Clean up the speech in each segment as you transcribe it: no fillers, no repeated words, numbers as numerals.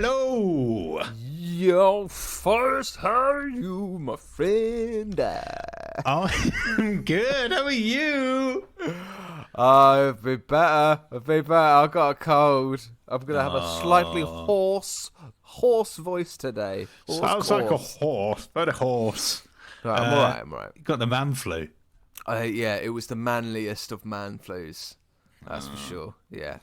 Hello. Yo, first, how are you, my friend? I'm good. How are you? I've been better. I got a cold. I'm gonna have a slightly hoarse voice today. Sounds like a horse. Very horse. Right, I'm alright. You got the man flu. Yeah, it was the manliest of man flus. That's for sure. Yeah,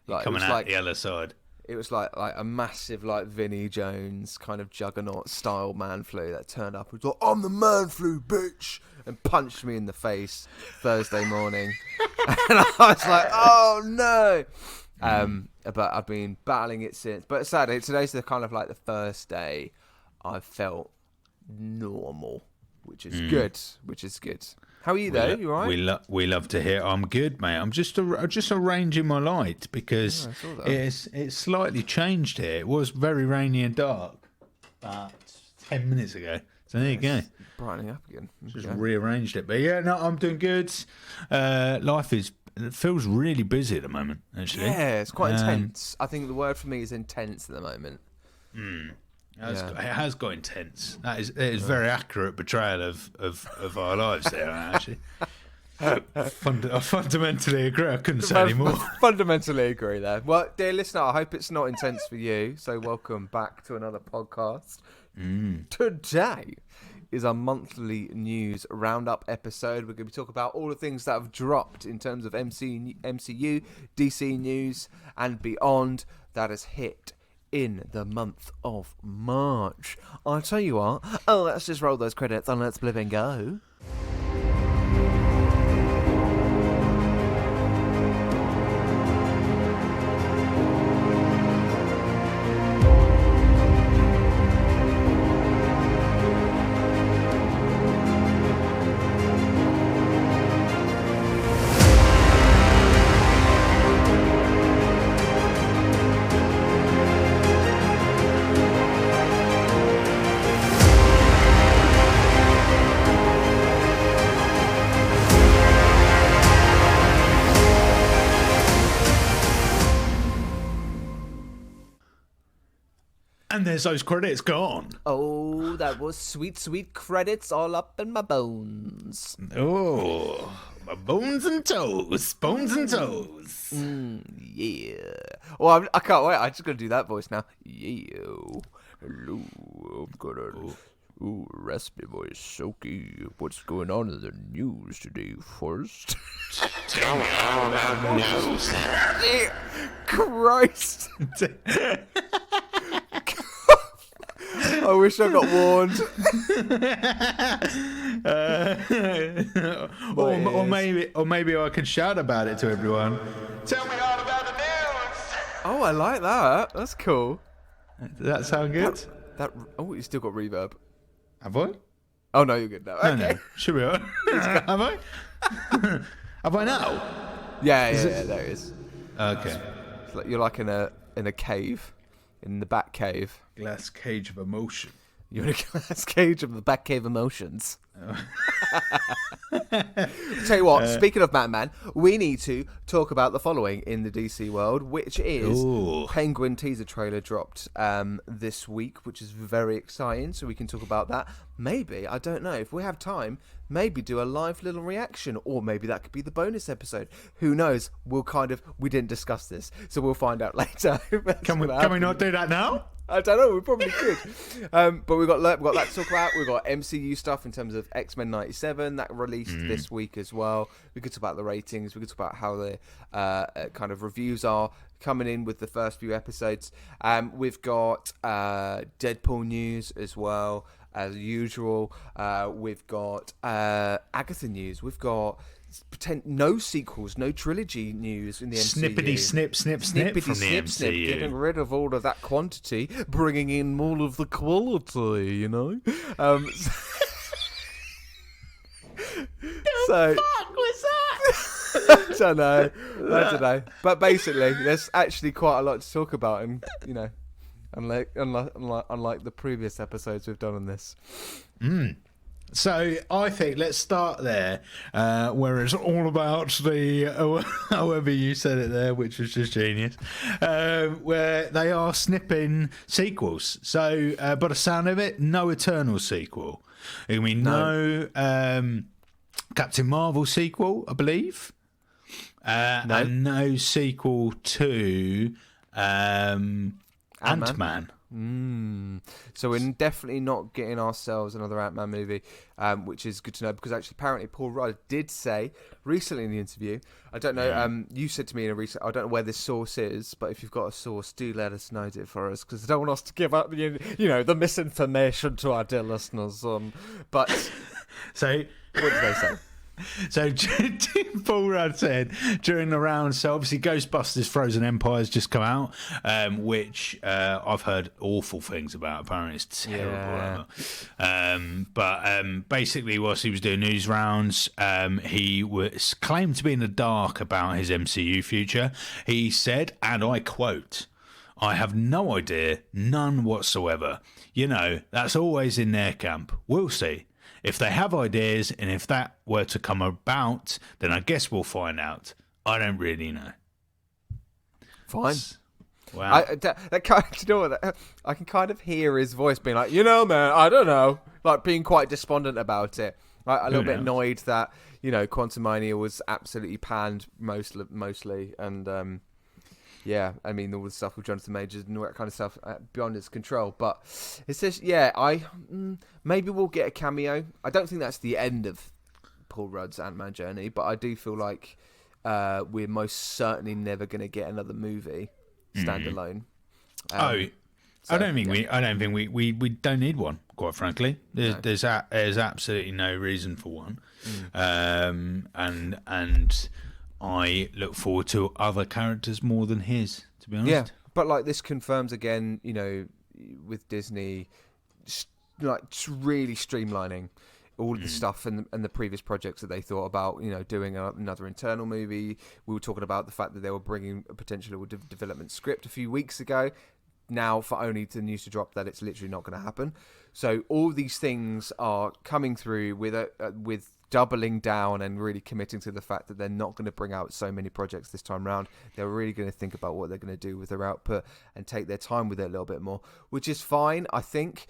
Coming out the other side. It was like a massive, like, Vinnie Jones kind of juggernaut style man flu that turned up and was like, I'm the man flu, bitch, and punched me in the face Thursday morning. And I was like, oh no. But I've been battling it since. But sadly, today's the kind of like the first day I felt normal, which is good. How are you though? You all right? We love to hear. I'm good, mate. I'm just arranging my light because it's slightly changed here. It was very rainy and dark about 10 minutes ago. So there you go. Brightening up again. Just rearranged it. But yeah, no, I'm doing good. It feels really busy at the moment, actually. Yeah, it's quite intense. I think the word for me is intense at the moment. It has got intense. It is very accurate portrayal of our lives there, actually. I fundamentally agree. I couldn't say any more. Fundamentally agree there. Well, dear listener, I hope it's not intense for you. So welcome back to another podcast. Today is our monthly news roundup episode. We're going to be talking about all the things that have dropped in terms of MCU, DC news, and beyond that has hit in the month of March. I'll tell you what, let's just roll those credits and let's live and go. And there's those credits gone. Oh, that was sweet, sweet credits all up in my bones. Oh, my bones and toes. Yeah. Well, I can't wait. I'm just going to do that voice now. Yeah. Hello. I'm going to... Ooh, raspy voice, Soaky. What's going on in the news today first? Tell me all about the news. Christ. I wish I got warned. Or maybe I can shout about it to everyone. Tell me all about the news. Oh, I like that. That's cool. Does that sound good? You still got reverb. Have I? Oh no, you're good now. Okay. No. Should we? Have I? Have I now? Yeah, there it is. Okay. It's like you're like in a cave, in the back cave. Glass cage of emotion. You're in a glass cage of the back cave emotions. Tell you what, speaking of Batman, we need to talk about the following in the DC world, which is Penguin teaser trailer dropped this week, which is very exciting, so we can talk about that. Maybe, I don't know, if we have time, maybe do a live little reaction, or maybe that could be the bonus episode. Who knows? We didn't discuss this, so we'll find out later. Can we not do that now? I don't know, we probably could. But we've got that to talk about. We've got MCU stuff in terms of X-Men 97 that released this week as well. We could talk about the ratings. We could talk about how the kind of reviews are coming in with the first few episodes. We've got Deadpool news as well, as usual. We've got Agatha news. We've got no sequels, no trilogy news in the MCU. Snippity snip from the MCU. Getting rid of all of that quantity, bringing in all of the quality, you know? So, fuck was that? I don't know. But basically, there's actually quite a lot to talk about, and, you know, unlike the previous episodes we've done on this. So I think let's start there, where it's all about the, however you said it there, which was just genius, where they are snipping sequels. So, by the sound of it, no Eternal sequel. I mean, no Captain Marvel sequel, I believe, and no sequel to Ant-Man. So we're definitely not getting ourselves another Ant-Man movie, which is good to know, because actually apparently Paul Rudd did say recently in the interview, I don't know, you said to me in a recent, I don't know where this source is, but if you've got a source, do let us know it for us, because I don't want us to give up the misinformation to our dear listeners. But so what did they say? So Paul Rudd said during the round, so obviously Ghostbusters Frozen Empire has just come out, which I've heard awful things about. Apparently it's terrible. But basically whilst he was doing news rounds, he was claimed to be in the dark about his MCU future. He said, and I quote, "I have no idea, none whatsoever. That's always in their camp. We'll see. If they have ideas, and if that were to come about, then I guess we'll find out. I don't really know." Fine. Wow. I can kind of hear his voice being like, man, I don't know, like being quite despondent about it. Like, a little bit annoyed that Quantumania was absolutely panned mostly, and yeah, I mean, all the stuff with Jonathan Majors and all that kind of stuff beyond his control. But it's just, maybe we'll get a cameo. I don't think that's the end of Paul Rudd's Ant-Man journey, but I do feel like we're most certainly never going to get another movie standalone. I don't think we don't need one. Quite frankly, there's absolutely no reason for one, and I look forward to other characters more than his, to be honest. Yeah, but like this confirms again, with Disney, really streamlining all of the stuff and the previous projects that they thought about, doing another internal movie. We were talking about the fact that they were bringing a potential development script a few weeks ago. Now, for only the news to drop that it's literally not going to happen. So all these things are coming through with doubling down and really committing to the fact that they're not going to bring out so many projects this time around. They're really going to think about what they're going to do with their output and take their time with it a little bit more, which is fine. I think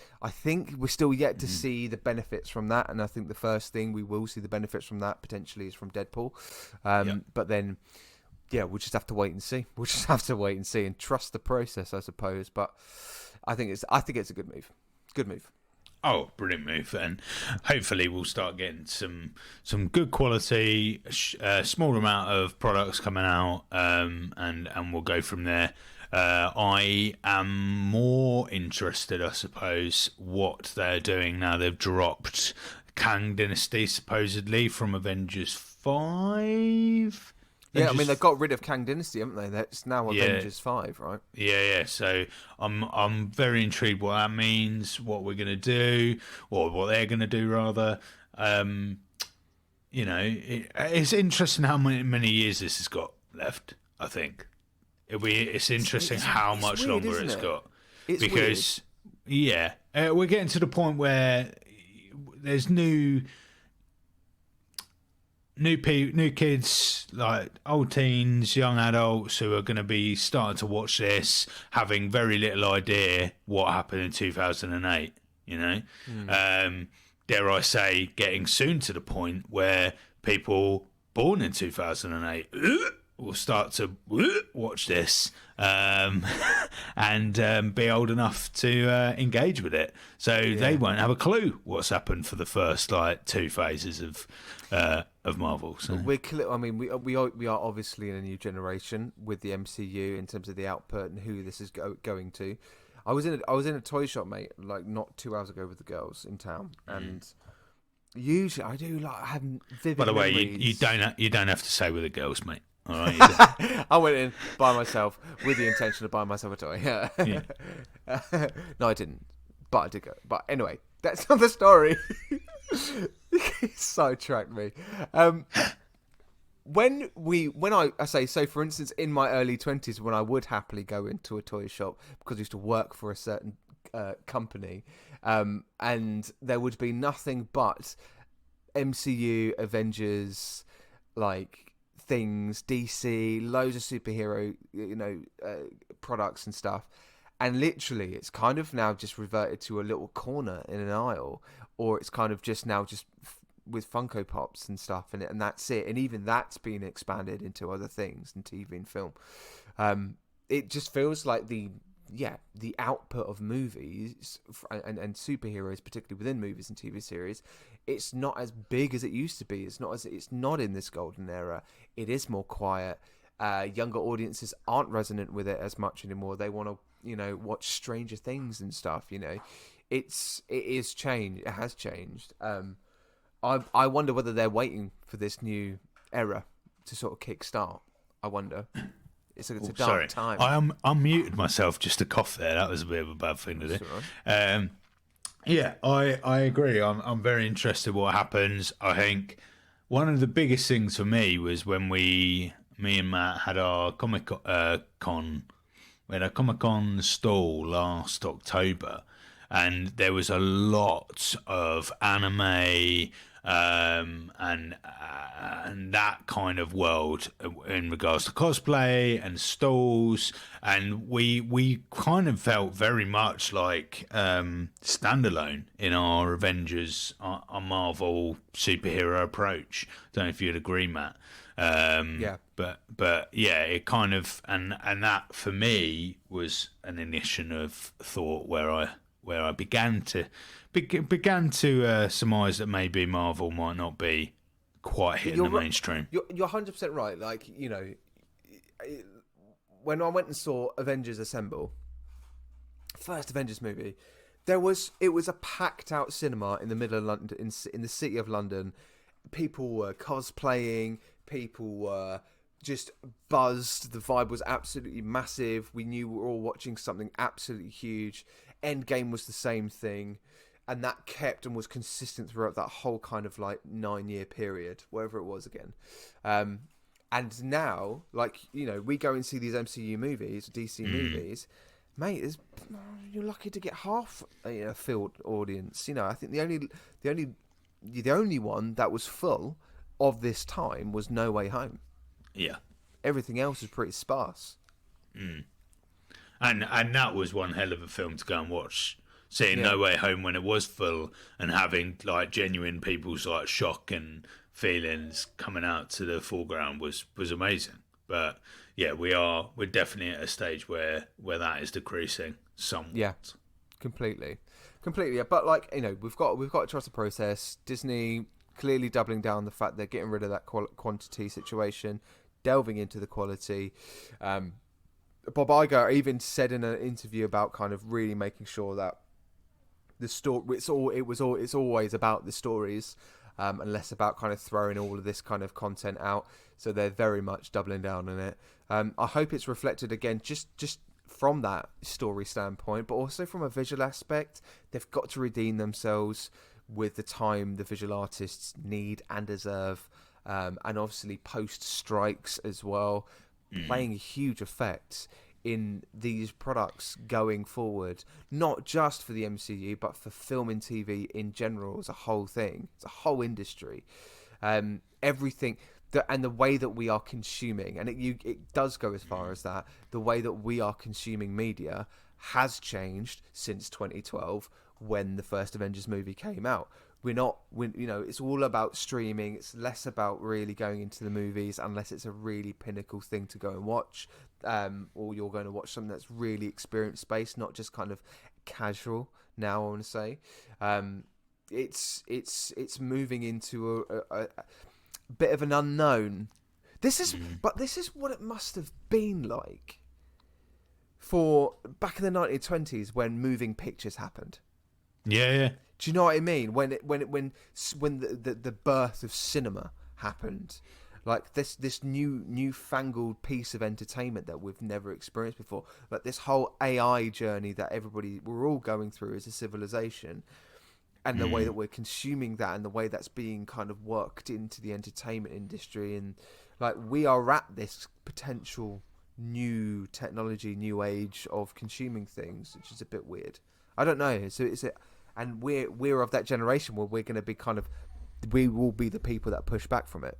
we're still yet to see the benefits from that, and I think the first thing we will see the benefits from that potentially is from Deadpool. But then, we'll just have to wait and see. We'll just have to wait and see and trust the process, I suppose. But I think it's a good move. Good move. Oh, brilliant move. And hopefully we'll start getting some good quality, small amount of products coming out, and we'll go from there. I am more interested, I suppose, what they're doing now. They've dropped Kang Dynasty, supposedly, from Avengers 5. Yeah, I mean, they've got rid of Kang Dynasty, haven't they? It's now Avengers 5, right? Yeah. So I'm very intrigued what that means, what we're going to do, or what they're going to do, rather. It's interesting how many years this has got left, I think. It's interesting how much weird, longer it's got. Because, we're getting to the point where there's new kids, like old teens, young adults, who are going to be starting to watch this, having very little idea what happened in 2008. Dare I say, getting soon to the point where people born in 2008 will start to watch this and be old enough to engage with it. So they won't have a clue what's happened for the first two phases of Marvel. So. We are obviously in a new generation with the MCU in terms of the output and who this is going to. I was in a toy shop, mate, like not 2 hours ago with the girls in town, and usually I do have vivid. By the way, memories. you don't have to say with the girls, mate. All right. I went in by myself with the intention of buying myself a toy. Yeah. No, I didn't, but I did go. But anyway, that's not the story. Sidetracked me. When I say, so for instance, in my early 20s, when I would happily go into a toy shop because I used to work for a certain company, and there would be nothing but MCU, Avengers, like things, DC, loads of superhero, products and stuff. And literally, it's kind of now just reverted to a little corner in an aisle, or it's kind of just now just with Funko Pops and stuff, and that's it. And even that's been expanded into other things in TV and film. It just feels like the output of movies and superheroes, particularly within movies and TV series, it's not as big as it used to be. It's not in this golden era. It is more quiet. Younger audiences aren't resonant with it as much anymore. They want to, watch Stranger Things and stuff. It is changed. It has changed. I wonder whether they're waiting for this new era to sort of kickstart. I wonder. It's a dark time. I unmuted myself just to cough there. That was a bit of a bad thing to do. Right. I agree. I'm very interested what happens. I think one of the biggest things for me was when me and Matt had our Comic-Con. We had a Comic-Con stall last October, and there was a lot of anime and that kind of world in regards to cosplay and stalls, and we kind of felt very much like standalone in our Avengers, our Marvel superhero approach. Don't know if you'd agree, Matt. But yeah, it kind of and that for me was an ignition of thought where I began to surmise that maybe Marvel might not be quite hitting the mainstream. You're 100% right. Like, when I went and saw Avengers Assemble, first Avengers movie, it was a packed out cinema in the middle of London, in the city of London. People were cosplaying. People were just buzzed. The vibe was absolutely massive. We knew we were all watching something absolutely huge. Endgame was the same thing, and that kept and was consistent throughout that whole kind of like 9-year period, whatever it was again. And now, like, we go and see these MCU movies, DC movies, mate. You're lucky to get half a filled audience. I think the only one that was full of this time was No Way Home. Yeah. Everything else is pretty sparse. And that was one hell of a film to go and watch. Seeing No Way Home when it was full and having like genuine people's like shock and feelings coming out to the foreground was amazing. But yeah, we're definitely at a stage where that is decreasing somewhat. Yeah, completely. But like, we've got to trust the process. Disney clearly doubling down on the fact they're getting rid of that quantity situation, delving into the quality. Bob Iger even said in an interview about kind of really making sure that the story, it's always about the stories, and less about kind of throwing all of this kind of content out. So they're very much doubling down on it. I hope it's reflected again, just from that story standpoint, but also from a visual aspect. They've got to redeem themselves with the time the visual artists need and deserve, and obviously post strikes as well, playing a huge effect in these products going forward, not just for the MCU, but for film and TV in general as a whole thing. It's a whole industry. Everything, and the way that we are consuming, and it does go as far as that, the way that we are consuming media has changed since 2012 when the first Avengers movie came out. It's all about streaming. It's less about really going into the movies unless it's a really pinnacle thing to go and watch, or you're going to watch something that's really experience-based, not just kind of casual. Now I want to say, it's moving into a bit of an unknown. This is what it must have been like for back in the 1920s when moving pictures happened. Yeah. Do you know what I mean? When the birth of cinema happened, like this newfangled piece of entertainment that we've never experienced before, like this whole AI journey that we're all going through as a civilization, and the way that we're consuming that, and the way that's being kind of worked into the entertainment industry, and like we are at this potential new technology, new age of consuming things, which is a bit weird. I don't know. So and we're of that generation where we're going to be we will be the people that push back from it.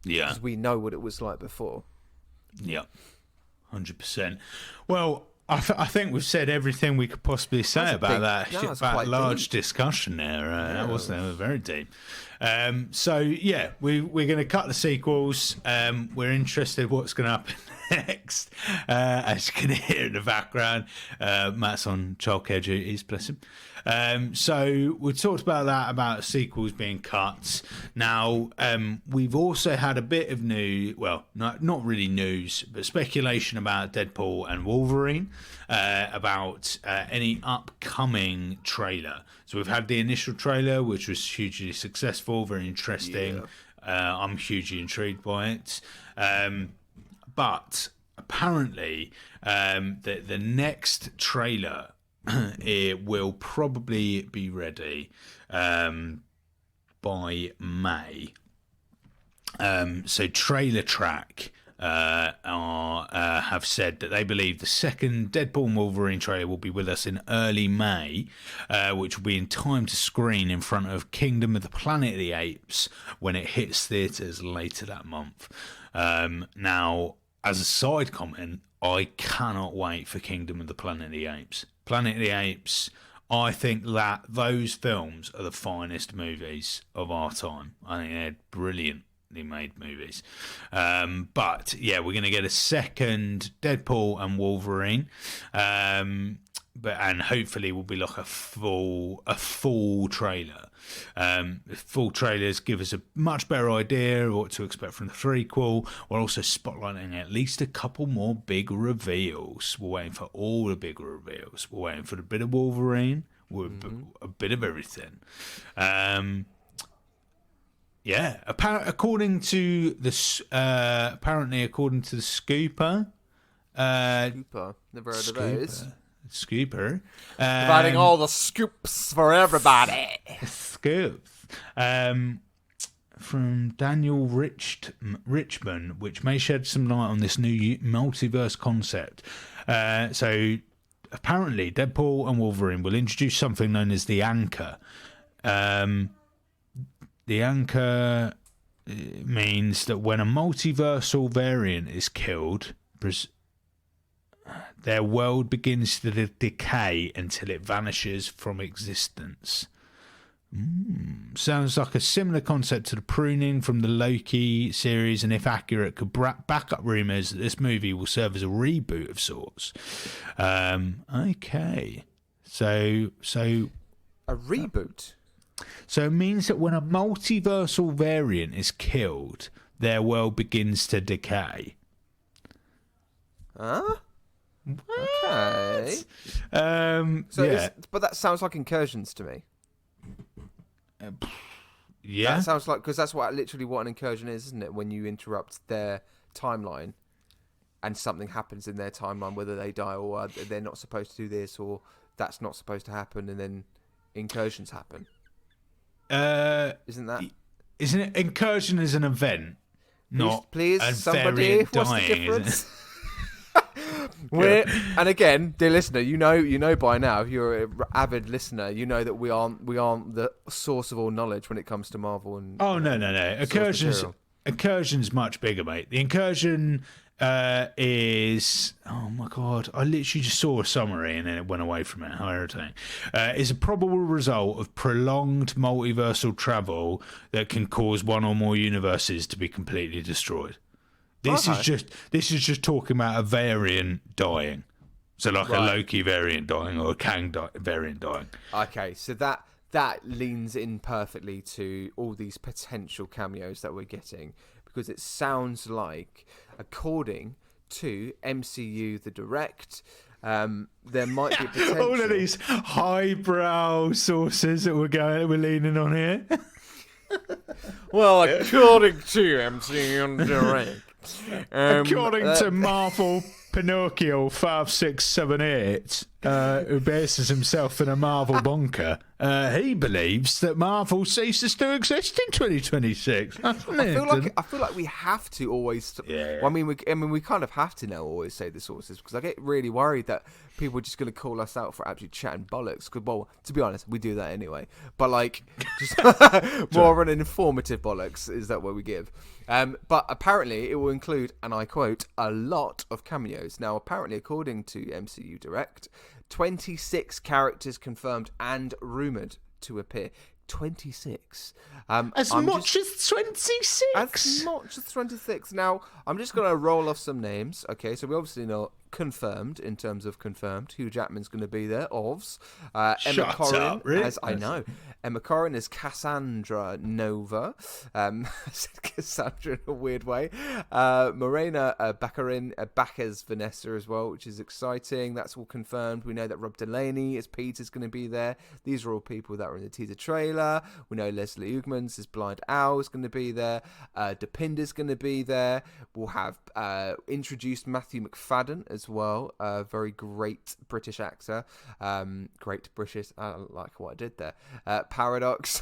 Yeah, because we know what it was like before. Yeah, 100%. Well, I think we've said everything we could possibly say about that large discussion there. That was very deep. So yeah, we're going to cut the sequels. We're interested what's going to happen next. As you can hear in the background, Matt's on childcare duties, bless him. So we talked about that, about sequels being cut. Now, we've also had a bit of not really news, but speculation about Deadpool and Wolverine, about any upcoming trailer. So we've had the initial trailer, which was hugely successful, very interesting. Yeah. I'm hugely intrigued by it. But apparently, the next trailer it will probably be ready by May. So Trailer Track have said that they believe the second Deadpool and Wolverine trailer will be with us in early May, which will be in time to screen in front of Kingdom of the Planet of the Apes when it hits theatres later that month. Now, as a side comment, I cannot wait for Kingdom of the Planet of the Apes. Planet of the Apes, I think that those films are the finest movies of our time. I think they're brilliantly made movies. But yeah, we're going to get a second Deadpool and Wolverine. And hopefully will be like a full trailer. Full trailers give us a much better idea of what to expect from the threequel. We're also spotlighting at least a couple more big reveals. We're waiting for all the big reveals. We're waiting for a bit of Wolverine, a bit of everything. Yeah, according to the Scooper. Never heard of those. Scooper. Providing all the scoops for everybody. Scoops. From Daniel Richman, which may shed some light on this new multiverse concept. So apparently Deadpool and Wolverine will introduce something known as the Anchor. The Anchor means that when a multiversal variant is killed, their world begins to decay until it vanishes from existence. Sounds like a similar concept to the pruning from the Loki series, and if accurate, could back up rumours that this movie will serve as a reboot of sorts. Okay. So a reboot? So it means that when a multiversal variant is killed, their world begins to decay. Huh? Okay. But that sounds like incursions to me. Yeah. That sounds like, because that's literally what an incursion is, isn't it? When you interrupt their timeline and something happens in their timeline, whether they die or they're not supposed to do this or that's not supposed to happen, and then incursions happen. Isn't it? Incursion is an event, please, a somebody, variant what's dying, the difference? And again, dear listener, you know by now, if you're an avid listener, you know that we aren't the source of all knowledge when it comes to Marvel and no. Incursion's much bigger, mate. The incursion is, oh my god, I literally just saw a summary and then it went away from it. How irritating. Is a probable result of prolonged multiversal travel that can cause one or more universes to be completely destroyed. This is just talking about a variant dying. So like a Loki variant dying or a Kang variant dying. Okay, so that leans in perfectly to all these potential cameos that we're getting, because it sounds like, according to MCU The Direct, there might be potential. All of these highbrow sources that we're leaning on here. Well, according to MCU The Direct. According to Marvel Pinocchio 5, 6, 7, 8, who bases himself in a Marvel bunker, he believes that Marvel ceases to exist in 2026. I feel like we have to always. Yeah. Well, I mean, we kind of have to now always say the sources, because I get really worried that people are just going to call us out for actually chatting bollocks. Cause, well, to be honest, we do that anyway. But like, just more of an informative bollocks is that what we give. But apparently, it will include, and I quote, a lot of cameos. Now, apparently, according to MCU Direct, 26 characters confirmed and rumoured to appear. 26. As much as 26? As much as 26. Now, I'm just going to roll off some names. Okay, so we obviously know confirmed, in terms of confirmed. Hugh Jackman's going to be there, Emma Corrin, really? as I know. Emma Corrin is Cassandra Nova. I said Cassandra in a weird way. Morena Baccarin back as Vanessa as well, which is exciting. That's all confirmed. We know that Rob Delaney as Peter's going to be there. These are all people that were in the teaser trailer. We know Leslie Uggmans as Blind Owl is going to be there. Dipinder's going to be there. We'll have introduced Matthew McFadden as well, a very great British actor. Great British, I like what I did there. Paradox,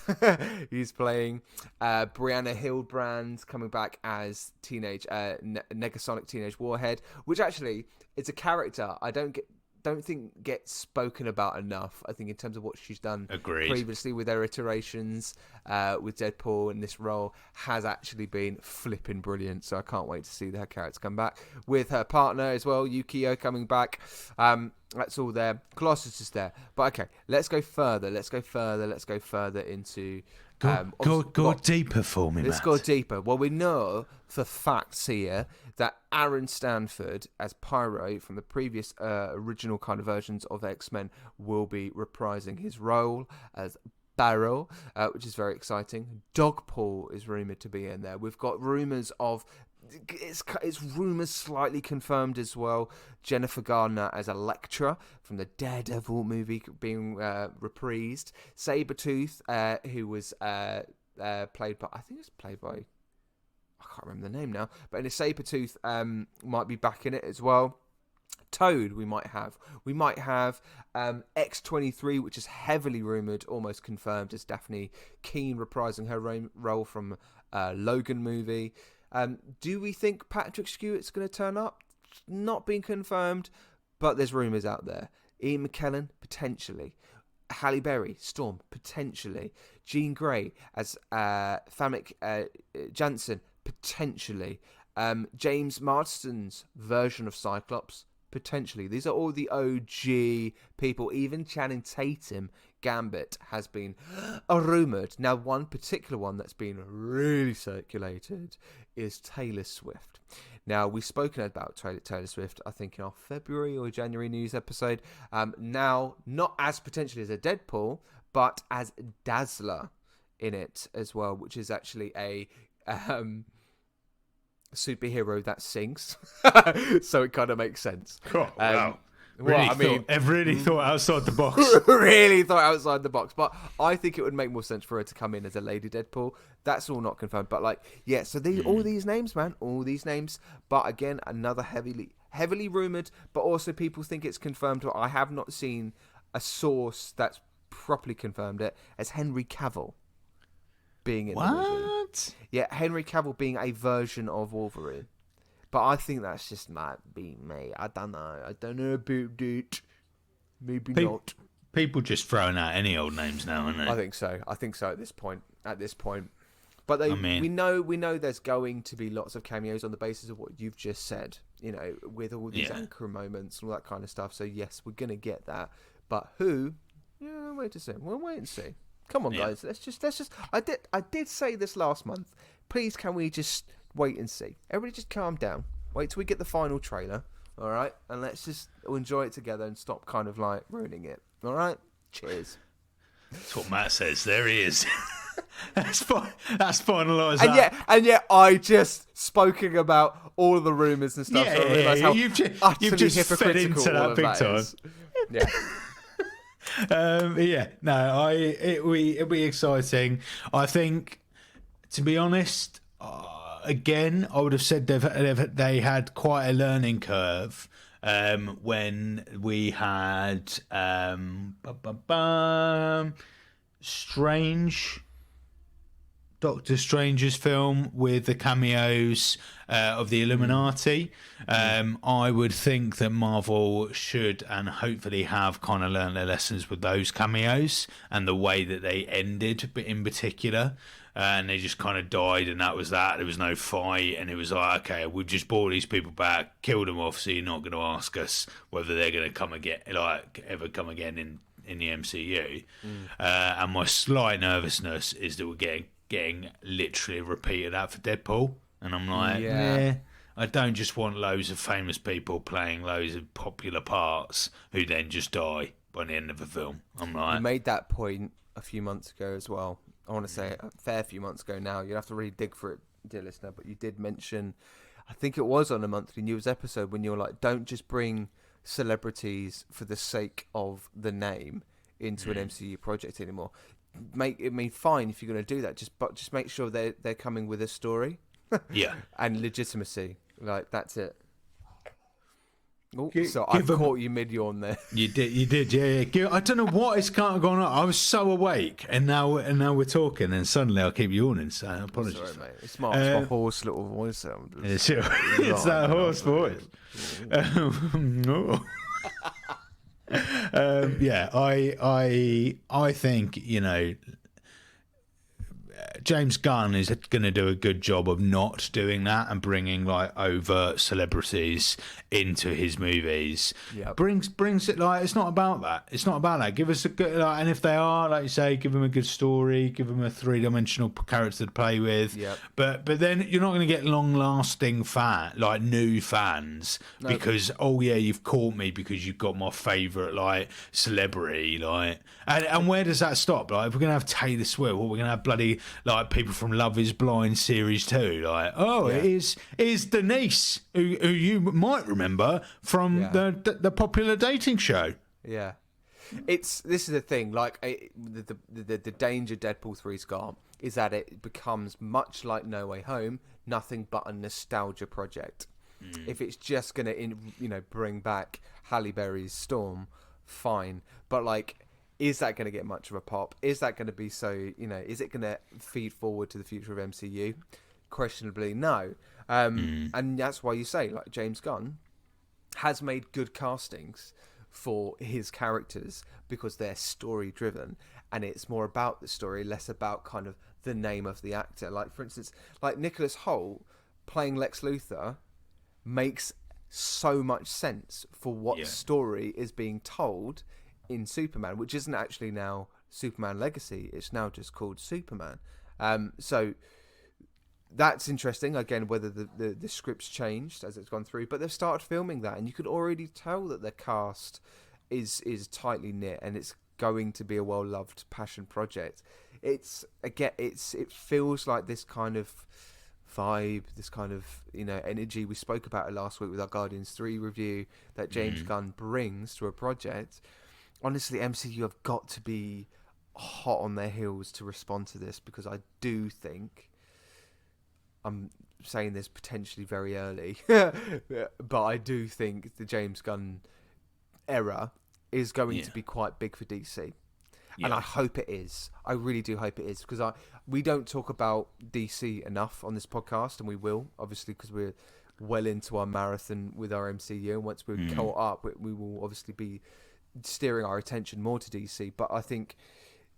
he's playing. Brianna Hildebrand coming back as teenage Negasonic Teenage Warhead, which actually it's a character I don't think gets spoken about enough. I think in terms of what she's done previously with their iterations with Deadpool, and this role has actually been flipping brilliant. So I can't wait to see her character come back with her partner as well, Yukio, coming back. That's all there. Colossus is there. But okay, let's go further into... Go deeper for me, Let's Matt. go deeper. Well, we know for facts here that Aaron Stanford as Pyro from the previous original kind of versions of X-Men will be reprising his role as Barrel, which is very exciting. Dogpaw is rumoured to be in there. We've got rumours of... It's rumours slightly confirmed as well. Jennifer Gardner as Elektra from the Daredevil movie being reprised. Sabretooth, who was played by... I think it's played by... I can't remember the name now. But in a Sabretooth might be back in it as well. Toad we might have X-23, which is heavily rumoured, almost confirmed, as Daphne Keane reprising her role from Logan movie. Do we think Patrick Stewart's going to turn up? Not being confirmed, but there's rumours out there. Ian McKellen, potentially. Halle Berry, Storm, potentially. Jean Grey as Famke Janssen, potentially. James Marsden's version of Cyclops, potentially. These are all the OG people. Even Channing Tatum Gambit has been rumoured. Now, one particular one that's been really circulated is Taylor Swift. Now, we've spoken about Taylor Swift, I think, in our February or January news episode. Now, not as potentially as a Deadpool, but as Dazzler in it as well, which is actually a superhero that sings. So it kind of makes sense. Cool. Wow. I've really thought outside the box. Really thought outside the box. But I think it would make more sense for her to come in as a Lady Deadpool. That's all not confirmed. But so all these names, man. All these names. But again, another heavily rumoured, but also people think it's confirmed. I have not seen a source that's properly confirmed it as Henry Cavill being in the movie. Yeah, Henry Cavill being a version of Wolverine. But I think that's just might be me. I don't know about it. Maybe not. People just throwing out any old names now, aren't they? I think so at this point. But we know there's going to be lots of cameos on the basis of what you've just said. You know, with all these anchor moments and all that kind of stuff. So yes, we're gonna get that. But who? Yeah, wait to see. We'll wait and see. Come on, guys. Let's just. I did say this last month. Please, can we just wait and see? Everybody, just calm down. Wait till we get the final trailer. All right, and let's just enjoy it together and stop kind of ruining it. All right. Cheers. That's what Matt says. There he is. That's finalised. And yet, I just spoken about all the rumours and stuff. So you've just fed into that big time. It'll be exciting. I think, to be honest, again, I would have said they had quite a learning curve when we had Strange. Doctor Strange's film with the cameos of the Illuminati. I would think that Marvel should and hopefully have kind of learned their lessons with those cameos and the way that they ended, but in particular. And they just kind of died, and that was that. There was no fight, and it was like, okay, we've just brought these people back, killed them off, so you're not going to ask us whether they're going to come again, like ever come again in the MCU. And my slight nervousness is that we're getting literally repeated that for Deadpool, and I'm like, I don't just want loads of famous people playing loads of popular parts who then just die by the end of the film. I'm like, you made that point a few months ago as well. I want to say a fair few months ago now. You'd have to really dig for it, dear listener, but you did mention, I think it was on a monthly news episode, when you were like, don't just bring celebrities for the sake of the name into an MCU project anymore. Fine if you're going to do that, but just make sure they're coming with a story, and legitimacy. Like, that's it. Oh, so I caught you mid yawn there. You did, yeah. I don't know what is kind of going on. I was so awake, and now we're talking, and suddenly I keep yawning. So apologies. Sorry, mate. It's my hoarse little voice. It's that hoarse voice. I think, James Gunn is going to do a good job of not doing that and bringing like overt celebrities into his movies. Brings it, like, it's not about that. It's not about that. Give us a good, like, and if they are, like you say, give them a good story, give them a 3-dimensional character to play with. But then you're not going to get long-lasting new fans because you've caught me because you've got my favourite like celebrity, like, and where does that stop? Like, if we're going to have Taylor Swift, or we're going to have bloody like people from Love Is Blind series 2, like, it is Denise, who you might remember from the popular dating show. This is the thing, like, the danger Deadpool 3's got is that it becomes much like No Way Home, nothing but a nostalgia project. If it's just gonna bring back Halle Berry's Storm, fine, but like, is that going to get much of a pop? Is that going to be so, is it going to feed forward to the future of MCU? Questionably, no. And that's why you say, like, James Gunn has made good castings for his characters because they're story driven, and it's more about the story, less about kind of the name of the actor. Like, for instance, like Nicholas Hoult playing Lex Luthor makes so much sense for what story is being told in Superman, which isn't actually now Superman Legacy, it's now just called Superman. So that's interesting, again, whether the script's changed as it's gone through, but they've started filming that, and you could already tell that the cast is tightly knit, and it's going to be a well-loved passion project. It feels like this kind of vibe, this kind of energy, we spoke about it last week with our Guardians 3 review, that James Gunn brings to a project. Honestly, MCU have got to be hot on their heels to respond to this, because I do think, I'm saying this potentially very early, but I do think the James Gunn era is going to be quite big for DC. And I hope it is. I really do hope it is, because we don't talk about DC enough on this podcast, and we will, obviously, because we're well into our marathon with our MCU, and once we're caught up, we will obviously be steering our attention more to DC. But I think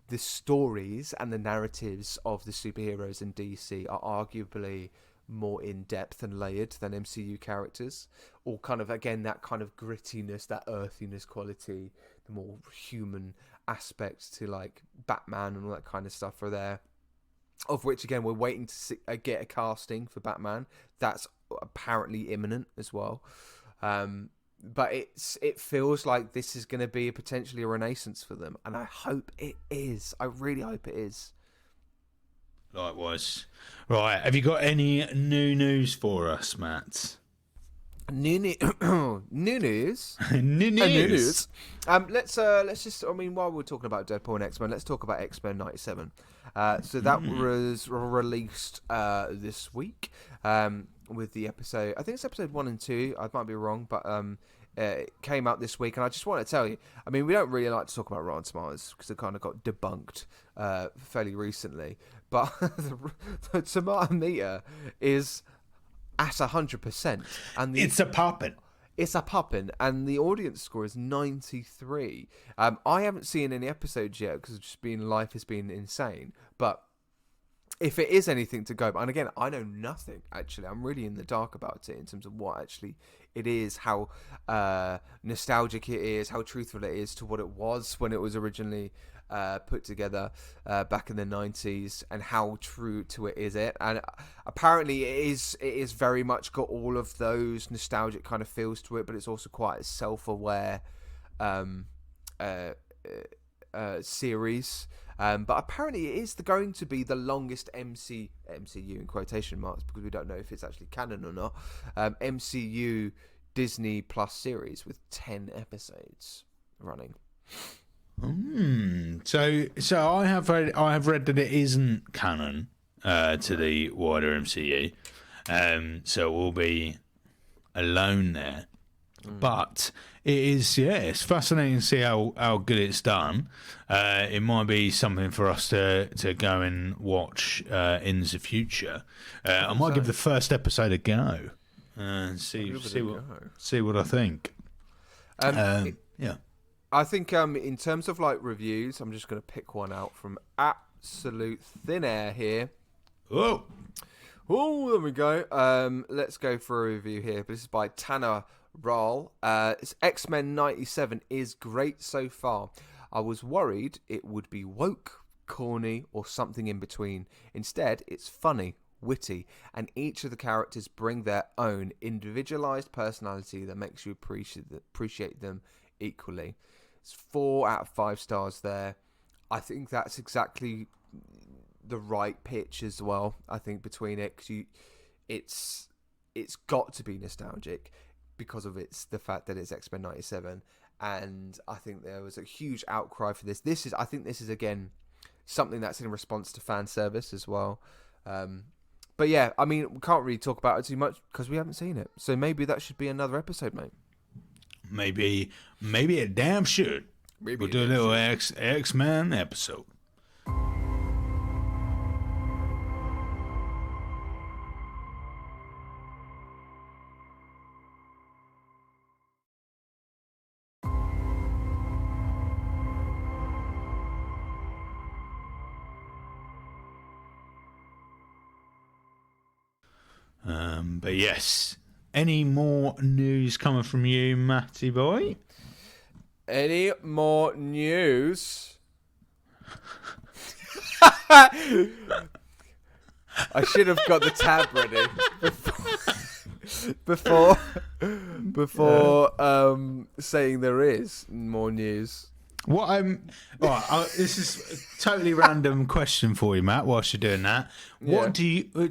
the stories and the narratives of the superheroes in DC are arguably more in-depth and layered than MCU characters, or kind of, again, that kind of grittiness, that earthiness quality, the more human aspects to like Batman and all that kind of stuff are there, of which, again, we're waiting to get a casting for Batman. That's apparently imminent as well. But it feels like this is going to be potentially a renaissance for them, and I hope it is. I really hope it is. Likewise. Right, have you got any new news for us, Matt? New news. New news. New New news. news. Let's just. I mean, while we're talking about Deadpool and X-Men, let's talk about X-Men '97. So that was released this week with the episode. I think it's episode 1 and 2. I might be wrong, but it came out this week, and I just want to tell you. I mean, we don't really like to talk about Rotten Tomatoes because it kind of got debunked fairly recently. But the tomato meter is at 100%, and It's a poppin'. It's a poppin', and the audience score is 93. I haven't seen any episodes yet because life has been insane. But if it is anything to go by, and again, I know nothing actually. I'm really in the dark about it in terms of what actually it is, how nostalgic it is, how truthful it is to what it was when it was originally put together back in the 90s, and how true to it is it. And apparently it is very much got all of those nostalgic kind of feels to it, but it's also quite a self-aware series. But apparently it is going to be the longest MCU in quotation marks, because we don't know if it's actually canon or not, MCU Disney Plus series with 10 episodes running. So I have read that it isn't canon to the wider MCU, so we'll be alone there. But it is, it's fascinating to see how good it's done. It might be something for us to go and watch in the future. I might give the first episode a go and see what I think. Yeah. I think in terms of like reviews, I'm just going to pick one out from absolute thin air here. Oh, there we go. Let's go for a review here. This is by Tanner Rahl. It's X-Men '97 is great so far. I was worried it would be woke, corny, or something in between. Instead, it's funny, witty, and each of the characters bring their own individualized personality that makes you appreciate them equally. It's 4 out of 5 stars there. I think that's exactly the right pitch as well. I think between it, because it's got to be nostalgic because of the fact that it's X-Men '97, and I think there was a huge outcry for this. I think this is again something that's in response to fan service as well. But yeah, I mean, we can't really talk about it too much because we haven't seen it. So maybe that should be another episode, mate. maybe it damn should. We'll do a little X-Men episode. But yes, any more news coming from you, Matty boy? Any more news? I should have got the tab ready before saying there is more news. This is a totally random question for you, Matt. Whilst you're doing that,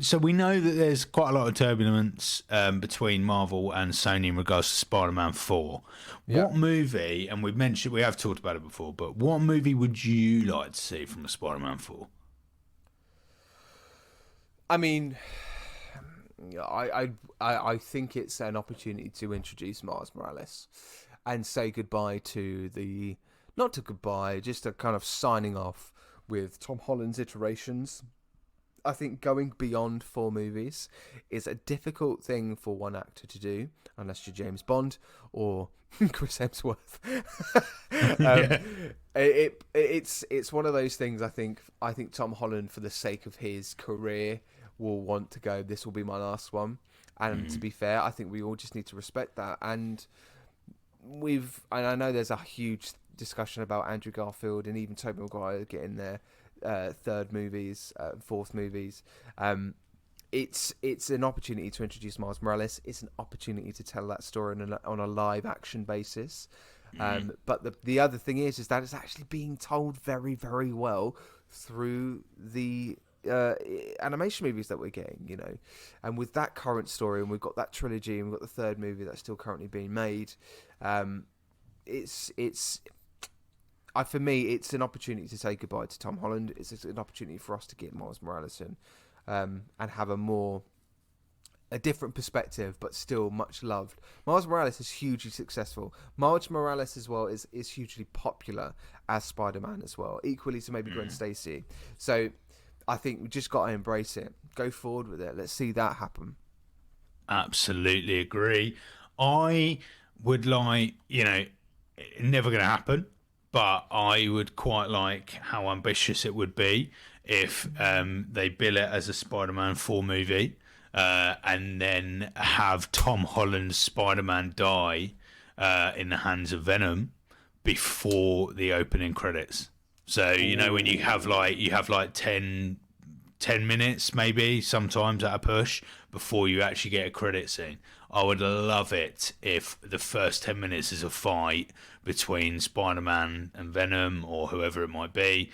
So we know that there's quite a lot of turbulence between Marvel and Sony in regards to Spider-Man 4. Yeah. What movie? And we have talked about it before, but what movie would you like to see from the Spider-Man 4? I mean, I think it's an opportunity to introduce Miles Morales and say goodbye to not to goodbye, just a kind of signing off with Tom Holland's iterations. I think going beyond 4 movies is a difficult thing for one actor to do, unless you're James Bond or Chris Hemsworth. It's one of those things. I think Tom Holland, for the sake of his career, will want to go, this will be my last one. And to be fair, I think we all just need to respect that. And I know there's a huge discussion about Andrew Garfield and even Tobey Maguire getting their 3rd movies, 4th movies. It's an opportunity to introduce Miles Morales. It's an opportunity to tell that story on a live action basis. But the other thing is that it's actually being told very, very well through the animation movies that we're getting, you know, and with that current story, and we've got that trilogy, and we've got the third movie that's still currently being made. For me, it's an opportunity to say goodbye to Tom Holland. It's an opportunity for us to get Miles Morales in, and have a different perspective, but still much loved. Miles Morales is hugely successful. Miles Morales as well is hugely popular as Spider-Man as well, equally to maybe Gwen Stacy. So I think we just got to embrace it. Go forward with it. Let's see that happen. Absolutely agree. I would like, never going to happen, but I would quite like how ambitious it would be if they bill it as a Spider-Man 4 movie. And then have Tom Holland's Spider-Man die in the hands of Venom before the opening credits. So when you have like 10 minutes maybe sometimes at a push before you actually get a credit scene. I would love it if the first 10 minutes is a fight between Spider-Man and Venom or whoever it might be,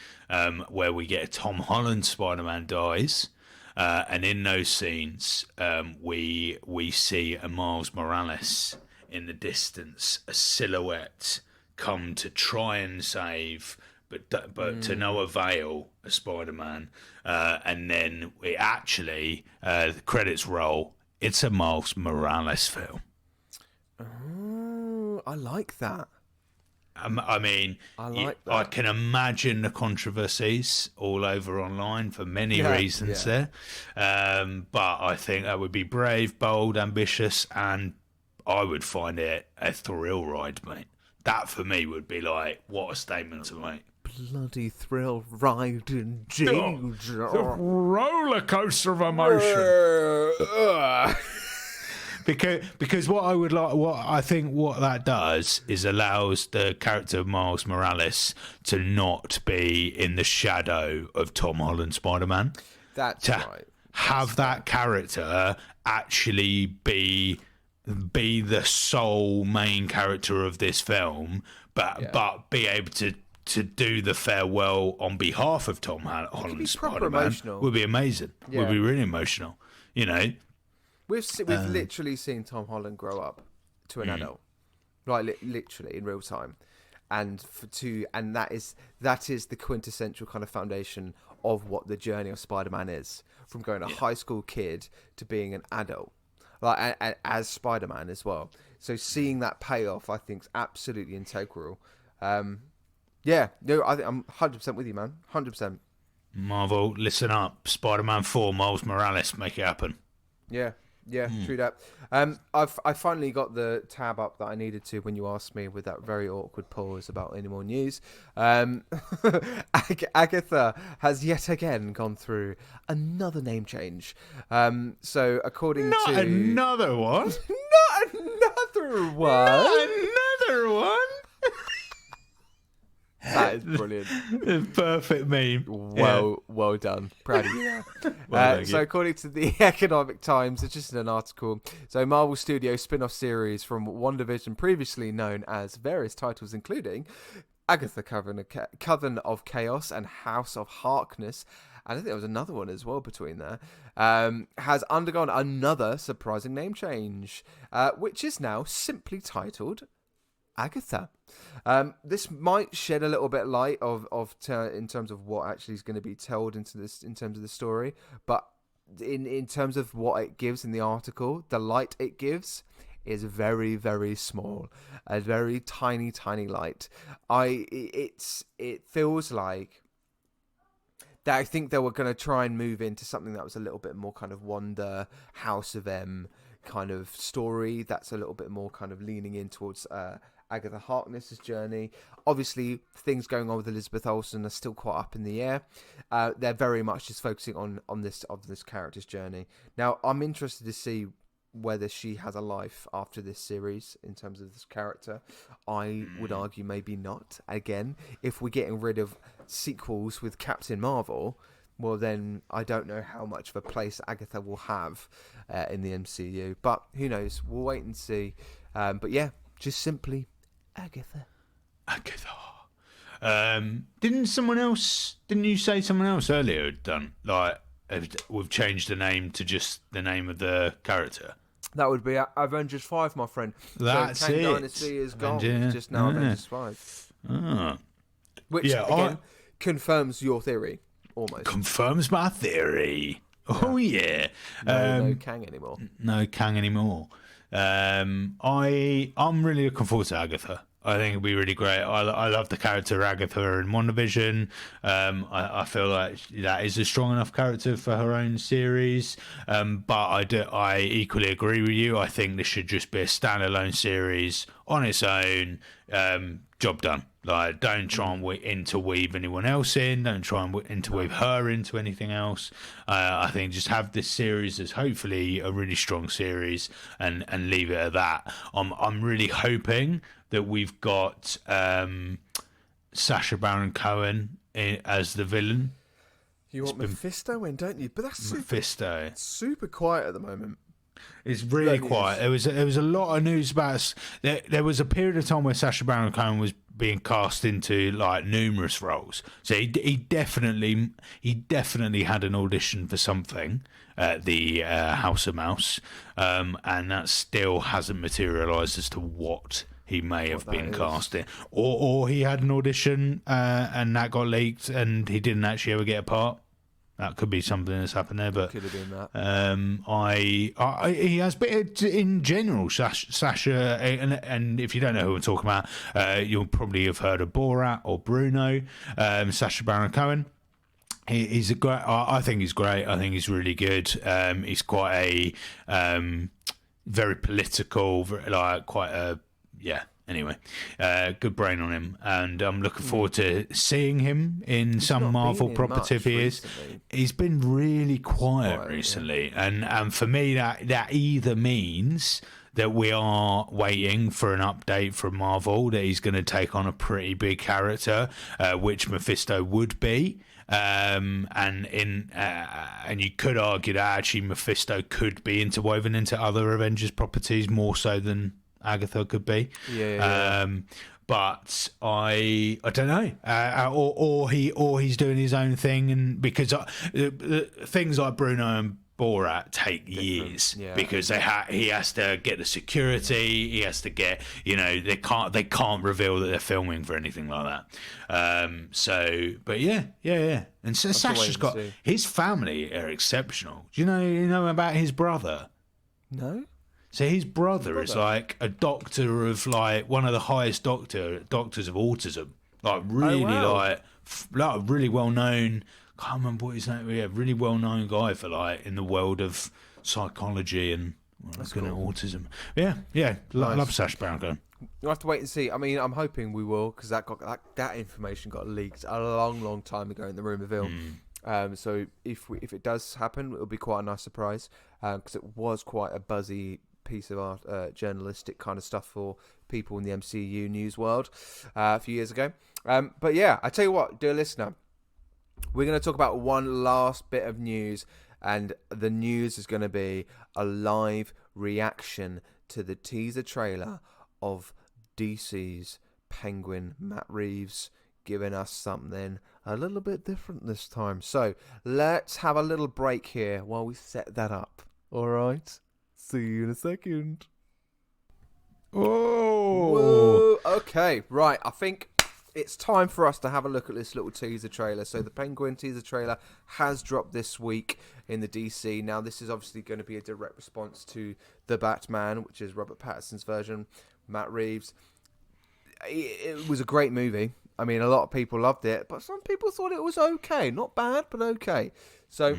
where we get a Tom Holland Spider-Man dies. And in those scenes, we see a Miles Morales in the distance, a silhouette come to try and save, but to no avail, a Spider-Man. And then the credits roll. It's a Miles Morales film. Oh, I like that. I mean, I like that. I can imagine the controversies all over online for many reasons there. But I think that would be brave, bold, ambitious, and I would find it a thrill ride, mate. That for me would be like, what a statement to make. Bloody thrill ride indeed. The roller coaster of emotion. Because what that does is allows the character of Miles Morales to not be in the shadow of Tom Holland Spider-Man. That's right. Have that character actually be the sole main character of this film, but be able to do the farewell on behalf of Tom Holland Spider-Man would be amazing. Yeah. Would be really emotional. We've literally seen Tom Holland grow up to an adult, like literally in real time, and that is the quintessential kind of foundation of what the journey of Spider-Man is, from going a high school kid to being an adult, like as Spider-Man as well. So seeing that payoff, I think, is absolutely integral. I think I'm 100% with you, man. 100%. Marvel, listen up. Spider-Man 4, Miles Morales, make it happen. Yeah, true that. I finally got the tab up that I needed to when you asked me with that very awkward pause about any more news. Agatha has yet again gone through another name change. So according to... Not another one? Not another one? Not another one? That is brilliant. Perfect meme. Well done. Proud of you. So according to the Economic Times, it's just in an article. So Marvel Studios spin-off series from WandaVision, previously known as various titles including Agatha Coven of Chaos and House of Harkness, and I think there was another one as well between there, has undergone another surprising name change, which is now simply titled Agatha. This might shed a little bit light in terms of what actually is going to be told in terms of the story, but in terms of what it gives in the article, the light it gives is very, very small, a very tiny light. It feels like that I think they were going to try and move into something that was a little bit more kind of Wanda, House of M kind of story that's a little bit more kind of leaning in towards Agatha Harkness's journey. Obviously, things going on with Elizabeth Olsen are still quite up in the air. They're very much just focusing on this character's journey. Now, I'm interested to see whether she has a life after this series in terms of this character. I would argue maybe not. Again, if we're getting rid of sequels with Captain Marvel, well then I don't know how much of a place Agatha will have in the MCU. But who knows? We'll wait and see. But yeah, just simply Agatha. Didn't you say someone else earlier had done, like, we've changed the name to just the name of the character? That would be Avengers 5, my friend. That's so Kang it. Dynasty is gone. It's just now Avengers 5. Ah. Which, again, confirms your theory, almost. Confirms my theory. Oh, yeah. No Kang anymore. No Kang anymore. I'm really looking forward to Agatha. I think it'll be really great. I love the character Agatha in WandaVision. I feel like that is a strong enough character for her own series. But I equally agree with you. I think this should just be a standalone series on its own. Job done. Like, don't try and interweave anyone else in. Don't try and interweave her into anything else. I think just have this series as hopefully a really strong series and leave it at that. I'm really hoping that we've got Sacha Baron Cohen as the villain. You want Mephisto in, don't you? But that's Mephisto. Super quiet at the moment. It's really quiet. There was a lot of news about us. There was a period of time where Sacha Baron Cohen was being cast into like numerous roles. So he definitely had an audition for something at the House of Mouse, and that still hasn't materialised as to what he may have been cast in, or he had an audition and that got leaked and he didn't actually ever get a part. That could be something that's happened there, but could have been that. He has, but in general, Sacha, and if you don't know who I'm talking about, you'll probably have heard of Borat or Bruno. Sacha Baron Cohen. He's a great. I think he's great. I think he's really good. He's quite a very political, Anyway, good brain on him, and I'm looking forward to seeing him in some Marvel property. He's been really quiet recently, and for me that either means that we are waiting for an update from Marvel that he's going to take on a pretty big character, which Mephisto would be. And you could argue that actually Mephisto could be interwoven into other Avengers properties more so than Agatha could be. But I don't know, or he's doing his own thing, and because things like Bruno and Borat take years because he has to get the security, he has to get, they can't reveal that they're filming for anything like that. But yeah. And so Sacha's got his family are exceptional. Do you know about his brother? No. So his brother is like a doctor of like one of the highest doctors of autism, like really like really well known. Can't remember what his name. Yeah, really well known guy for like in the world of psychology and autism. Yeah. Nice. Love Sacha Baron Cohen. We'll have to wait and see. I mean, I'm hoping we will, because that information got leaked a long time ago in the Rumourville. So if it does happen, it'll be quite a nice surprise, because it was quite a buzzy piece of art, journalistic kind of stuff for people in the MCU news world a few years ago. But yeah, I tell you what, dear listener, we're going to talk about one last bit of news, and the news is going to be a live reaction to the teaser trailer of DC's Penguin. Matt Reeves giving us something a little bit different this time. So let's have a little break here while we set that up. All right? See you in a second. Whoa. Okay, right. I think it's time for us to have a look at this little teaser trailer. So the Penguin teaser trailer has dropped this week in the DC. Now, this is obviously going to be a direct response to The Batman, which is Robert Pattinson's version, Matt Reeves. It was a great movie. I mean, a lot of people loved it, but some people thought it was okay. Not bad, but okay. So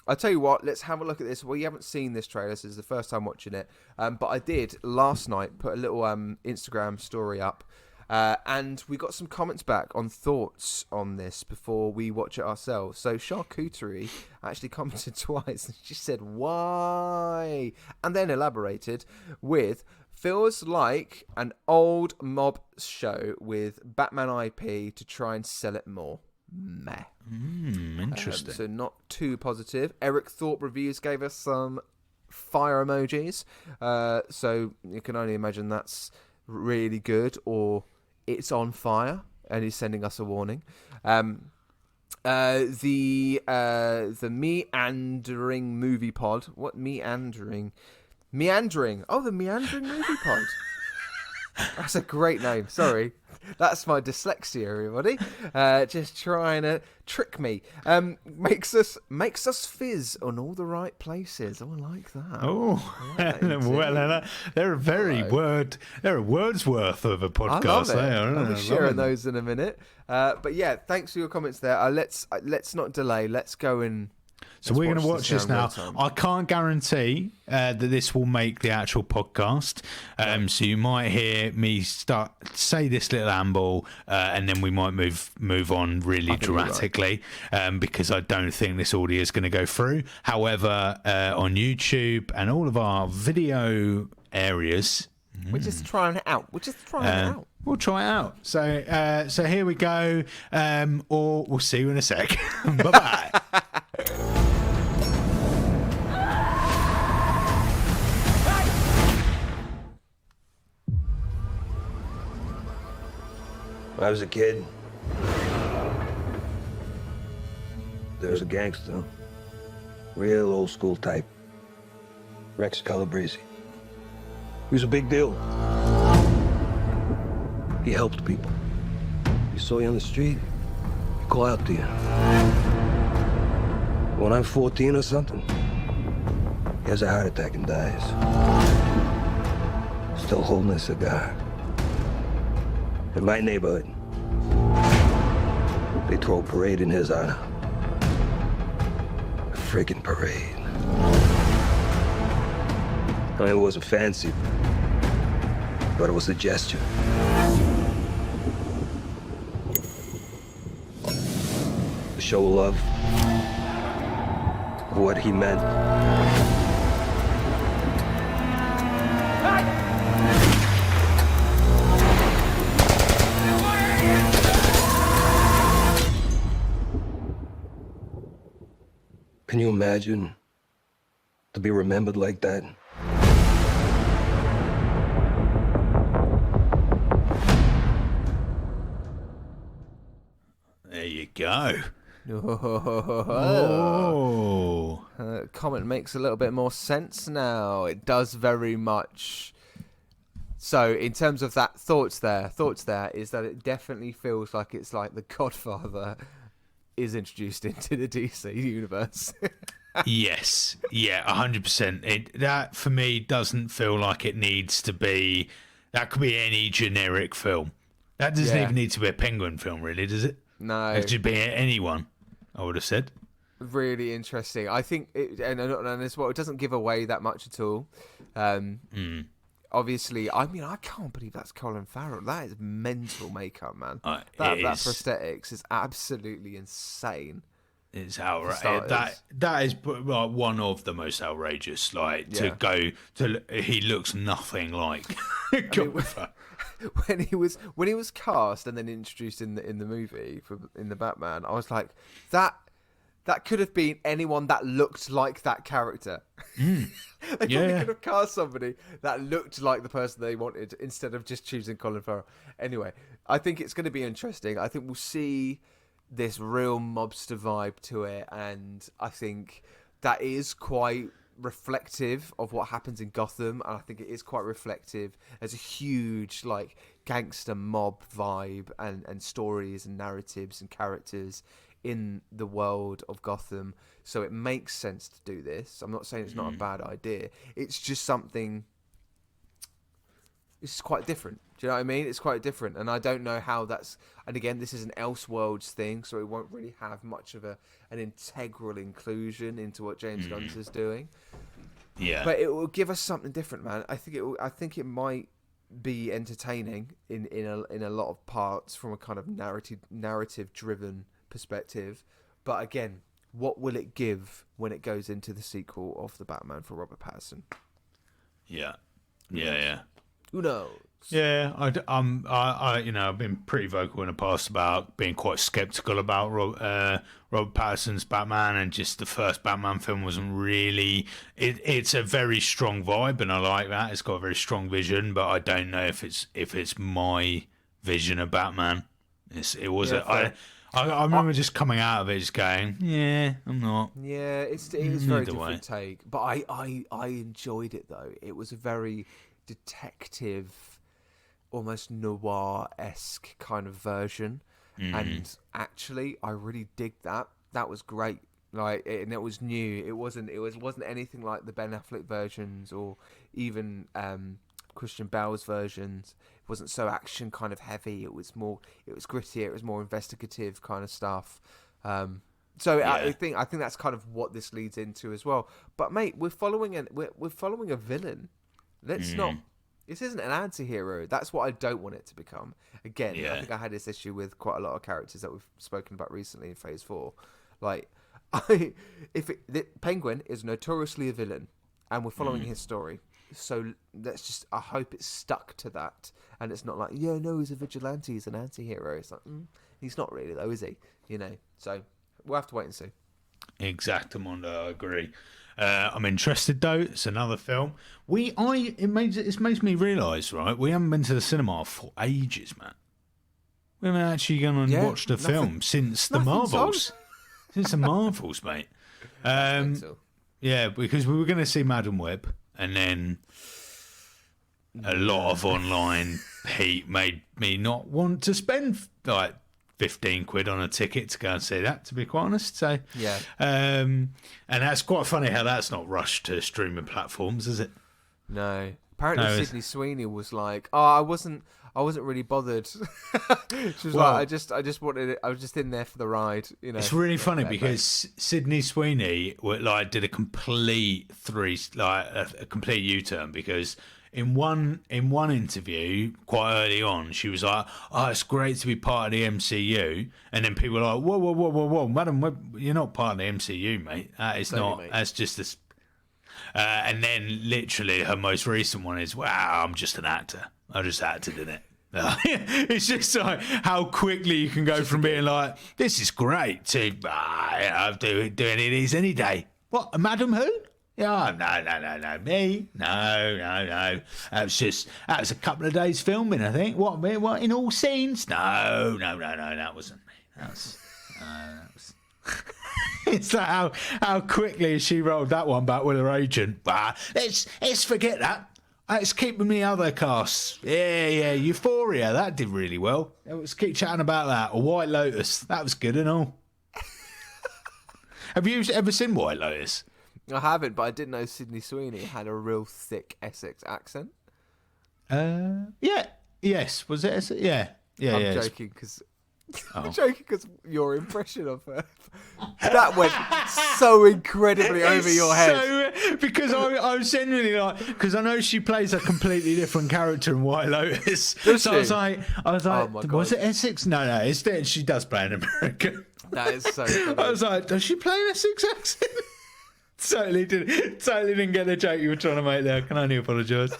I'll tell you what, let's have a look at this. Well, you haven't seen this trailer, so this is the first time watching it. But I did, last night, put a little Instagram story up. And we got some comments back on thoughts on this before we watch it ourselves. So Charcuterie actually commented twice, and she said, why? And then elaborated with, feels like an old mob show with Batman IP to try and sell it more. Meh. Interesting. So not too positive. Eric Thorpe Reviews gave us some fire emojis. So you can only imagine that's really good, or it's on fire. and he's sending us a warning. The meandering movie pod. What meandering? Meandering. Oh, the meandering movie pod. That's a great name. Sorry, that's my dyslexia, everybody. Just trying to trick me. Makes us fizz on all the right places. Oh, I like that. Oh, well, they're a they're a word's worth of a podcast. I love it. I'll be sharing those in a minute. But yeah, thanks for your comments there. Let's not delay. Let's go and. So we're going to watch this now. I can't guarantee that this will make the actual podcast. So you might hear me say this little amble, and then we might move on really dramatically, because I don't think this audio is going to go through. However, on YouTube and all of our video areas, we're just trying it out. We'll try it out. So here we go. Or we'll see you in a sec. Bye bye. When I was a kid, there was a gangster, real old school type, Rex Calabrese. He was a big deal. He helped people. He saw you on the street, he'd call out to you. When I'm 14 or something, he has a heart attack and dies. Still holding a cigar. In my neighborhood, they throw a parade in his honor. A friggin' parade. I mean, it wasn't fancy, but it was a gesture. To show love for what he meant. Can you imagine to be remembered like that? There you go. Comment makes a little bit more sense now. It does very much. So, in terms of that, thoughts there is that it definitely feels like it's like the Godfather is introduced into the DC universe. Yes, yeah, 100%. That for me doesn't feel like it needs to be. That could be any generic film. That doesn't even need to be a Penguin film, really, does it? No, it should be anyone. I would have said. Really interesting. I think, and as well, it doesn't give away that much at all. Obviously, I mean, I can't believe that's Colin Farrell. That is mental makeup, man. That prosthetics is absolutely insane. It's outrageous. That is like one of the most outrageous. Like to go to, he looks nothing like. When he was cast and then introduced in the movie in the Batman, I was like, that could have been anyone that looked like that character. They probably could have cast somebody that looked like the person they wanted instead of just choosing Colin Farrell. Anyway, I think it's going to be interesting. I think we'll see this real mobster vibe to it, and I think that is quite reflective of what happens in Gotham, and I think it is quite reflective as a huge like gangster mob vibe and stories and narratives and characters in the world of Gotham. So it makes sense to do this. I'm not saying it's not a bad idea. It's just something. It's quite different. Do you know what I mean? It's quite different, and I don't know how that's. And again, this is an Elseworlds thing, so it won't really have much of an integral inclusion into what James Gunn's is doing. Yeah, but it will give us something different, man. I think it might be entertaining in a lot of parts from a kind of narrative driven perspective. But again, what will it give when it goes into the sequel of the Batman for Robert Pattinson? Yeah. Who knows? Yeah, I've been pretty vocal in the past about being quite skeptical about Robert Pattinson's Batman, and just the first Batman film wasn't really. It's a very strong vibe, and I like that. It's got a very strong vision, but I don't know if it's my vision of Batman. It was. I remember just coming out of it, just going, "Yeah, I'm not." Yeah, it was a very different take, but I enjoyed it though. It was a very detective, almost noir-esque kind of version, and actually, I really digged that. That was great. And it was new. It wasn't anything like the Ben Affleck versions or even Christian Bale's versions. It wasn't so action kind of heavy. It was grittier. It was more investigative kind of stuff. I think that's kind of what this leads into as well. But mate, we're following a villain. Let's not. This isn't an anti-hero. That's what I don't want it to become. Again, I think I had this issue with quite a lot of characters that we've spoken about recently in Phase 4. The Penguin is notoriously a villain, and we're following his story. So I hope it's stuck to that, and it's not like, he's a vigilante, he's an anti-hero. It's like, he's not really though, is he? So we'll have to wait and see. Exactamundo, I agree. I'm interested though. It's another film. It makes me realise, right? We haven't been to the cinema for ages, man. We haven't actually gone and watched a film since the Marvels. Since the Marvels, mate. Yeah, because we were going to see Madam Web, and then a lot of online heat made me not want to spend like 15 quid on a ticket to go and see that, to be quite honest. So yeah, and that's quite funny how that's not rushed to streaming platforms, is it? No. Apparently, Sydney Sweeney was like, I wasn't really bothered. She was like, I just wanted it. I was just in there for the ride. It's really funny because Sydney Sweeney did a complete a complete U-turn, because in one interview quite early on, she was like, "Oh, it's great to be part of the MCU," and then people were like, "Whoa, madam, you're not part of the MCU, mate. That is not. Mate. That's just this." And then literally her most recent one is, "Wow, I'm just an actor. I just acted in it." It's just like how quickly you can go from being like, "This is great," to I'll do any of these any day. What, Madam Who? Yeah, no, me? No. That was a couple of days filming, I think. What, in all scenes? No, that wasn't me. That was... It's like how quickly she rolled that one back with her agent. Let's forget that. Let's keep with the other casts. Yeah, Euphoria, that did really well. Let's keep chatting about that. Or White Lotus, that was good and all. Have you ever seen White Lotus? I haven't, but I didn't know Sydney Sweeney had a real thick Essex accent. Yes. Was it Essex? Yeah. I'm joking because... I'm joking because your impression of her, that went so incredibly over your head. Because I was genuinely like, because I know she plays a completely different character in White Lotus. So I was like, oh was it Essex? No, she does play an American. That is so funny. I was like, does she play an Essex accent? Totally didn't get the joke you were trying to make there. I can only apologise.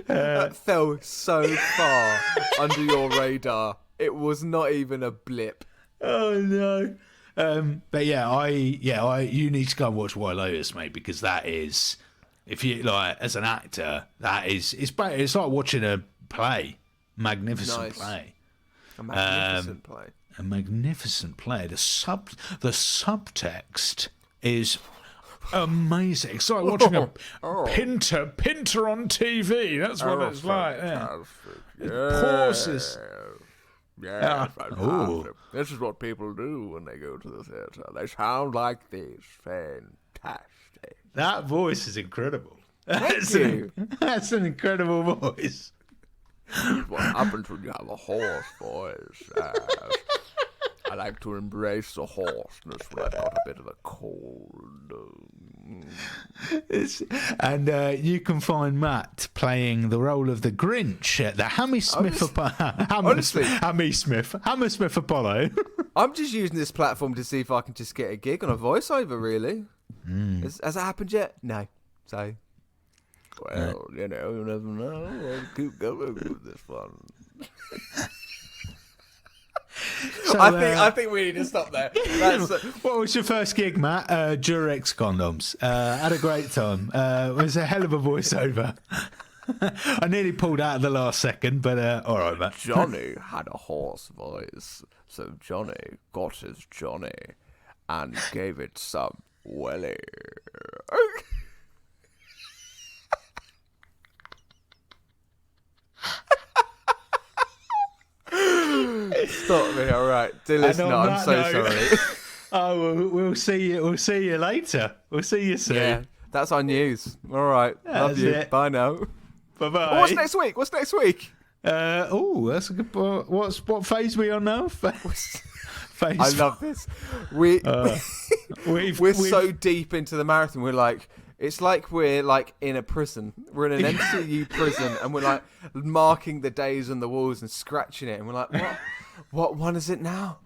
That fell so far under your radar. It was not even a blip. Oh no! But you need to go and watch White Lotus, mate, because that is, if you as an actor, that is it's like watching a play, magnificent play, a magnificent play, a magnificent play. The subtext is amazing. It's like watching a Pinter on TV. That's what it's like. Yeah. Pauses. Yeah, this is what people do when they go to the theatre. They sound like this. Fantastic. That voice is incredible. Thank you. That's an incredible voice. What happens when you have a hoarse voice? I like to embrace the hoarseness when I've got a bit of a cold. And you can find Matt playing the role of the Grinch at the Hammersmith Apollo. I'm just using this platform to see if I can just get a gig on a voiceover, really. Has that happened yet? No. So, well, you never know. I'll keep going with this one. So, I think we need to stop there. What was your first gig, Matt? Durex condoms. Had a great time. It was a hell of a voiceover. I nearly pulled out at the last second, but all right, mate. Johnny had a hoarse voice, so Johnny got his Johnny and gave it some welly. Stop me, all right. Dear listener, I'm so sorry. Oh, we'll see you. We'll see you later. We'll see you soon. Yeah, that's our news. All right, love you. it. Bye now. Bye bye. Oh, what's next week? That's a good. What phase we on now? Phase. I love this. We're so deep into the marathon. We're like, it's like we're like in a prison. We're in an MCU prison, and we're like marking the days on the walls and scratching it. And we're like, what one is it now?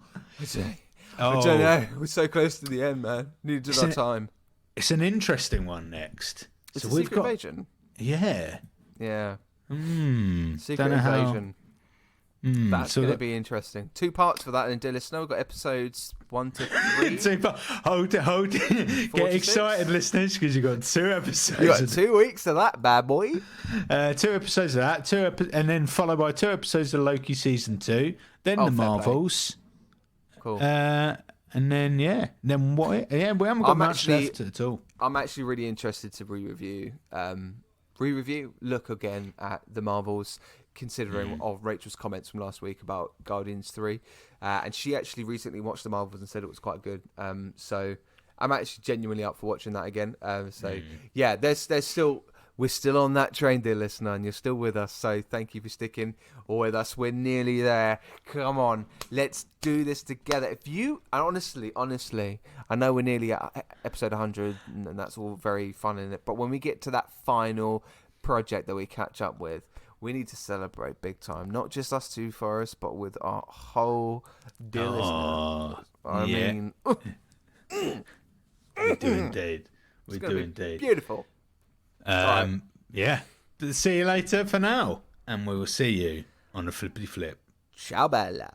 I don't know. We're so close to the end, man. Needed our time. It's an interesting one next. It's a Secret Invasion. Yeah. Yeah. Secret Invasion. That's going to be interesting. 2 parts for that, and dear listener, we've got episodes 1 to 3. Hold it. Get excited, listeners, because you've got 2 episodes. You got 2 weeks of that, bad boy. 2 episodes of that, and then followed by 2 episodes of Loki season 2. Then the Marvels. Cool. And then what? Yeah, we haven't got much left at all. I'm actually really interested to re-review, look again at the Marvels, considering of Rachel's comments from last week about Guardians 3. And she actually recently watched the Marvels and said it was quite good. So I'm actually genuinely up for watching that again. Yeah, we're still on that train, dear listener, and you're still with us. So thank you for sticking with us. We're nearly there. Come on, let's do this together. If you, and honestly, I know we're nearly at episode 100, and that's all very fun in it. But when we get to that final project that we catch up with, we need to celebrate big time. Not just us two, Forrest, but with our whole dear listeners. I mean, we do indeed. We do indeed. Beautiful. Yeah. See you later for now, and we will see you on the flippity flip. Ciao, Bella.